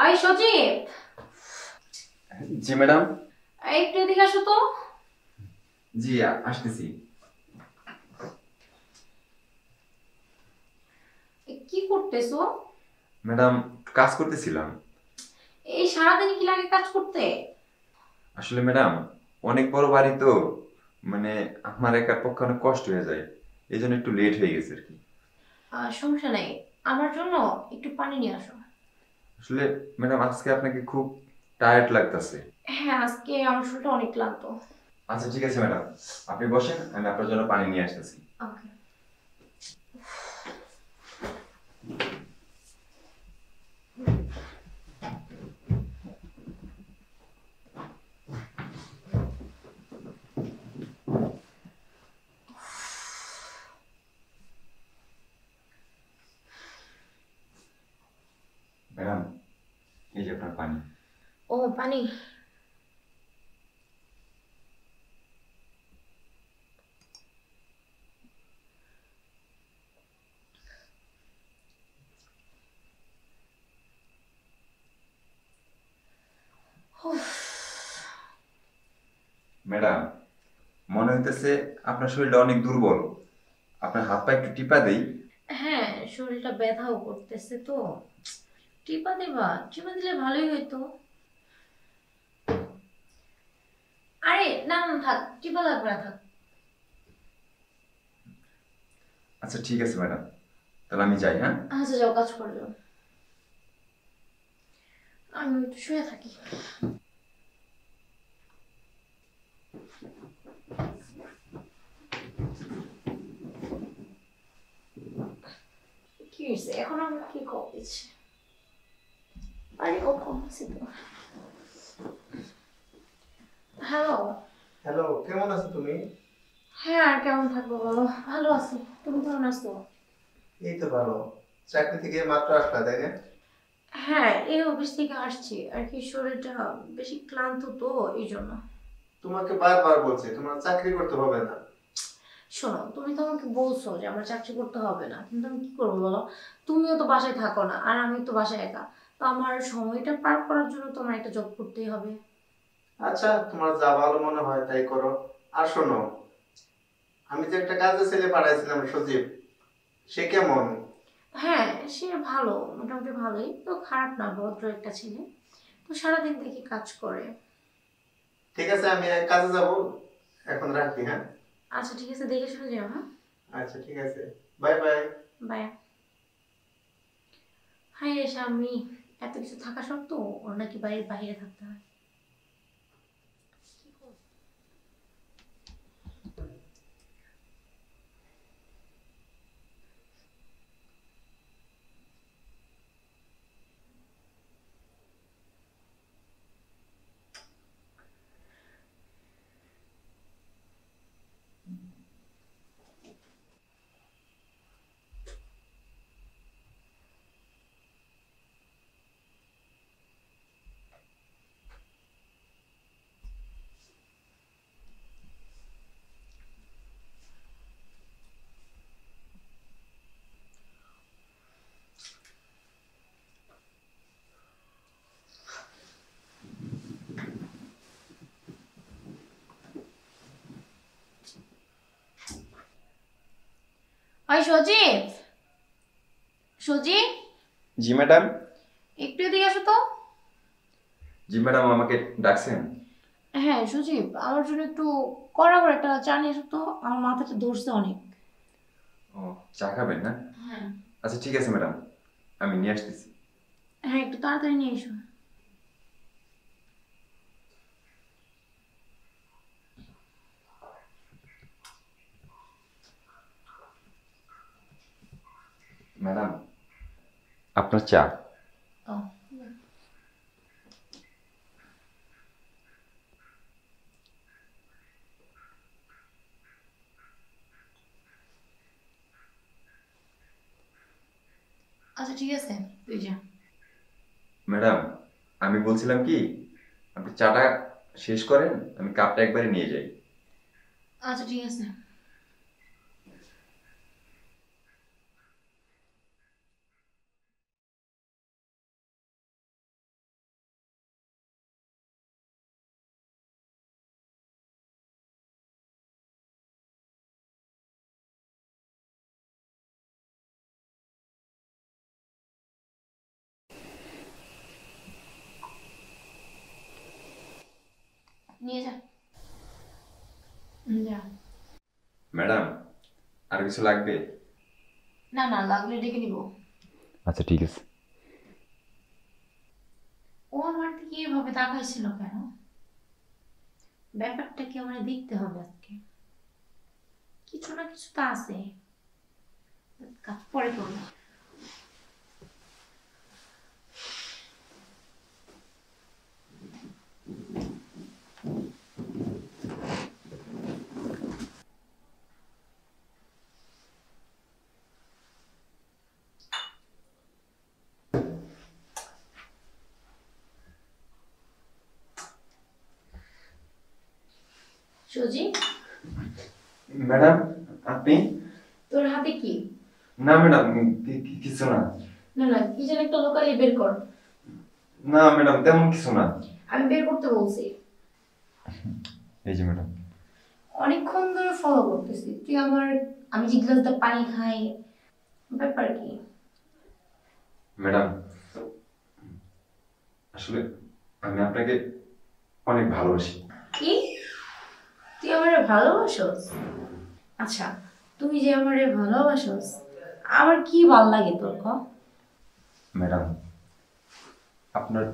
I Sajib, G madam. একটু এদিকে আসো তো। জি আসতেছি। কি করতেছো? ম্যাডাম কাজ করতেছিলাম। এই সারাদিন কি লাগে কাজ করতে? আসলে ম্যাডাম অনেক বড় বাড়ি তো, মানে আমার একার পক্ষে অনেক কষ্ট হয়ে যায়, এই জন্য একটু লেট হয়ে গেছে আর কি। সমস্যা নাই, আমার জন্য একটু পানি নিয়ে আসো। আসলে ম্যাডাম আজকে আপনাকে খুব টায়ার্ড লাগতেছে। হ্যাঁ, আজকে আমার শরীরটা অনেক ক্লান্ত। আচ্ছা ঠিক আছে ম্যাডাম, আপনি বসেন, আমি আপনার জন্য পানি নিয়ে আসতেছি। ওকে। ম্যাডাম এই যে আপনার পানি। ও, পানি। উফ, ম্যাডাম মনে হইতেছে আপনার শরীরটা অনেক দুর্বল, আপনার হাত পা একটু টিপা দেই। হ্যাঁ, শরীরটা ব্যথাও করতেছে তো। টিপা দিবা? টিপা দিলে ভালোই হইতো। আরে না না, থাক, টিপা লাগবে না, থাক। আচ্ছা ঠিক আছে ম্যাডাম, তাহলে আমি যাই, হ্যাঁ। আচ্ছা, যাও, কাজ করে যাও। আমি একটু শুয়ে থাকি। কি হয়েছে এখন? আমার কি কমেছে? আরে ও কমছে তো। হ্যালো। হ্যালো, কেমন আছো তুমি? হ্যাঁ, আর কেমন থাকবো বলো? ভালো আছি। তুমি কেমন আছো? এই তো ভালো। চাকরি থেকে মাত্র আসলা, তাই না? হ্যাঁ, এই অফিস থেকে আসছি আর কি, শরীরটা বেশি ক্লান্ত তো, এই জন্য। তোমাকে বারবার বলছি তোমার চাকরি করতে হবে না। শোনো, তুমি তো আমাকে বলছো যে আমার চাকরি করতে হবে না, কিন্তু আমি কি করবো বলো? তুমিও তো বাসায় থাকো না, আর আমি তো বাসায় একা। তো আমার সময়টা পার করার জন্য তো আমার একটা জব করতেই হবে। আচ্ছা, তোমার যা ভালো মনে হয় তাই করো। আর শোনো, আমি যে একটা কাজের ছেলে পাঠাইছিলাম সজীব, সে কেমন? হ্যাঁ, সে ভালো, মোটামুটি ভালোই তো, খারাপ না, ভদ্র একটা ছেলে। তো সারাদিন দেখি কাজ করে। ঠিক আছে, আমি কাজে যাব, এখন রাখি, হ্যাঁ? আচ্ছা ঠিক আছে, দেখে শুনে যাও, হ্যাঁ। আচ্ছা ঠিক আছে, বাই বাই। বাই। হাই রে স্বামী, এত কিছু থাকা সত্ত্বেও ওর নাকি বাড়ির বাইরে থাকতে হয়। ওই সজীব, সজীব, জি ম্যাডাম। একটু এদিকে আসো তো। জি ম্যাডাম, আমাকে ডাকছেন? হ্যাঁ সজীব, আমার জন্য একটু কড়া করে একটা চা নিয়ে আসো তো, আমার মাথাটা ধরছে অনেক। ও, চা খাবেন না? হ্যাঁ। আচ্ছা ঠিক আছে ম্যাডাম, আমি নিয়ে আসতেছি। হ্যাঁ, একটু তাড়াতাড়ি নিয়ে এসো। ম্যাডাম আপনার চা। ও, আচ্ছা ঠিক আছে, তুই যা। ম্যাডাম আমি বলছিলাম কি, আপনি চাটা শেষ করেন, আমি কাপটা একবারে নিয়ে যাই। আচ্ছা ঠিক আছে। নিয়ে যা। যা। ম্যাডাম, আর কিছু লাগবে? না না, লাগলে ডেকে নিব। আচ্ছা ঠিক আছে। ও আমার দিকে এভাবে তাকাইছিল কেন? ব্যাপারটা কি আমার দেখতে হবে আজকে। কিছু না কিছু তো আছে, কাজ পরে করবো। সুজি, ম্যাডাম, আপনি? তোর হাতে কি? না ম্যাডাম, কিছু না। না না, কি যেন একটা লোকালি বের কর। না ম্যাডাম, তেমন কিছু না। আমি বের করতে বলছি। এই যে ম্যাডাম। অনেকক্ষণ ধরে ফলো করতেছি তুই আমার, আমি যে গ্লাসটা পানি খাই, ব্যাপার কি? ম্যাডাম, আসলে আমি আপনাকে অনেক ভালোবাসি। কি? তুই আমারে ভালোবাসোস? আচ্ছা, তুই যে আমারে ভালোবাসোস, আমার কি ভাল লাগে তোর ক? ম্যাডাম, আপনার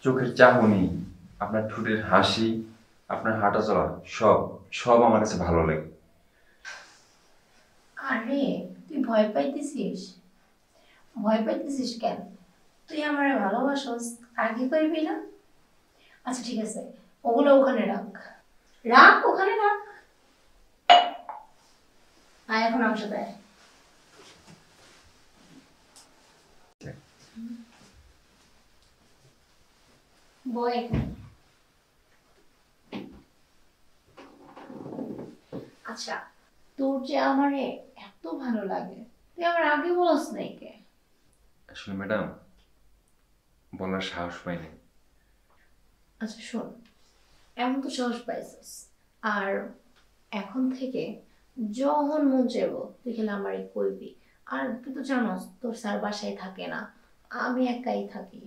চোখের চাহনি, আপনার ঠোঁটের হাসি, আপনার হাঁটা চলা, সব সব আমার কাছে ভালো লাগে। আরে, তুই ভয় পাইতেছিস? ভয় পাইতেছিস কেন? তুই আমারে ভালোবাসোস, আগে কইবি না? আচ্ছা ঠিক আছে, ওগুলো ওখানে রাখ। রাখ, ওখানে রাখ। আয় এখন আমার সাথে আয়। বয় এখানে। আচ্ছা, তোর যে আমারে এত ভালো লাগে, তুই আমার আগে বলস নাই কে? আসলে ম্যাডাম, বলার সাহস পাই নাই। আচ্ছা শোন, এমন তো সাহস পাইছিস, আর এখন থেকে যখন মন চাইবো তুই খেলে আমারে কইবি। আর তুই তো জানোস তোর স্যার বাসায় থাকে না, আমি একাই থাকি,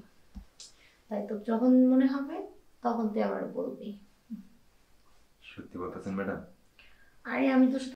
তাই তোর যখন মনে হবে তখন তুই আমার বলবি। সত্যি বলতেছেন ম্যাডাম? আরে আমি তো